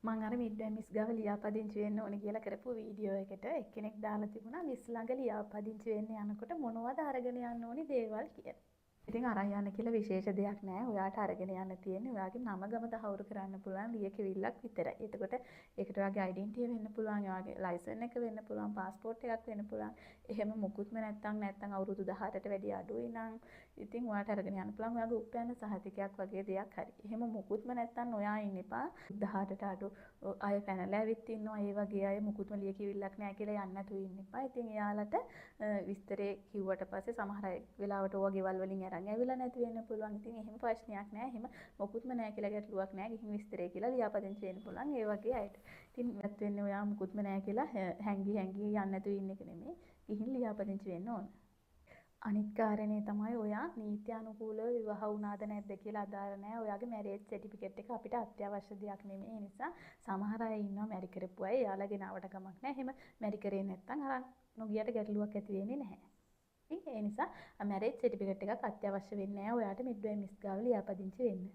මම අර මිඩ්වයිමිස් ගාව ලියාපදිංචි වෙන්න ඕනේ කියලා කරපු වීඩියෝ එකට එක්කෙනෙක් දාලා තිබුණා මිස් ළඟ ලියාපදිංචි වෙන්න යනකොට මොනවද අරගෙන යන්න ඕනි දේවල් කියලා. ඉතින් අරන් යන්න කියලා විශේෂ දෙයක් නැහැ. ඔයාට අරගෙන යන්න තියෙන්නේ ඔයාගේ නම ගම තහවුරු කරන්න පුළුවන් ලියකියවිල්ලක් විතරයි. එතකොට ඒකට ඔයාගේ ඩෙන්ටිටි වෙන්න පුළුවන්, ඔයාගේ ලයිසන් එක වෙන්න පුළුවන්, පාස්පෝර්ට් එකක් වෙන්න පුළුවන්. එහෙම මුකුත්ම නැත්තම් අවුරුදු 18ට වැඩි අඩුයි නම් ඉතින් ඔයාට අරගෙන යන්න පුළුවන් ඔයාගේ උපයන සහතිකයක් වගේ දෙයක් හරි. එහෙම මුකුත්ම නැත්තම් ඔයා ඉන්න එපා. 18ට අඩු අය පැනලා ඇවිත් ඉන්නවා. ඒ වගේ අය මුකුත්ම ලියකියවිල්ලක් නැහැ කියලා යන්න නැතුව ඉන්න එපා. ඉතින් එයාලට විස්තරේ කිව්වට පස්සේ සමහර අය වෙලාවට ඕවා ගෙවල් වලින් අරන් ඇවිල්ලා නැති වෙන්න පුළුවන්. ඉතින් එහෙම ප්‍රශ්නයක් නැහැ. එහෙම මොකුත්ම නැහැ කියලා ගැටලුවක් නැහැ. ගිහින් විස්තරේ කියලා ලියාපදිංචි වෙන්න පුළුවන්. ඒ වගේ අයට. ඉතින් ඉවත් වෙන්නේ ඔයා මොකුත්ම නැහැ කියලා හැංගි යන්න නැතුව ඉන්න එක නෙමෙයි. ගිහින් ලියාපදිංචි වෙන්න ඕන. අනිත් කාරණේ තමයි ඔයා නීත්‍යානුකූලව විවාහ වුණාද නැද්ද කියලා අදාළ නැහැ. ඔයාගේ මැරේජ් සර්ටිෆිකේට් එක අපිට අත්‍යවශ්‍ය දෙයක් නෙමෙයි. ඒ නිසා සමහර අය ඉන්නවා මැරි කරපු අය. එයාලගේ නාවට කමක් නැහැ. එහෙම මැරි කරේ නැත්නම් අරන් නොගියට ගැටලුවක් ඇති වෙන්නේ නැහැ. ඒ නිසා මැරේජ් සර්ටිෆිකේට් එකක් අත්‍යවශ්‍ය වෙන්නේ නැහැ ඔයාට මිඩ්වයිමිස් ගාව ලියාපදිංචි වෙන්න.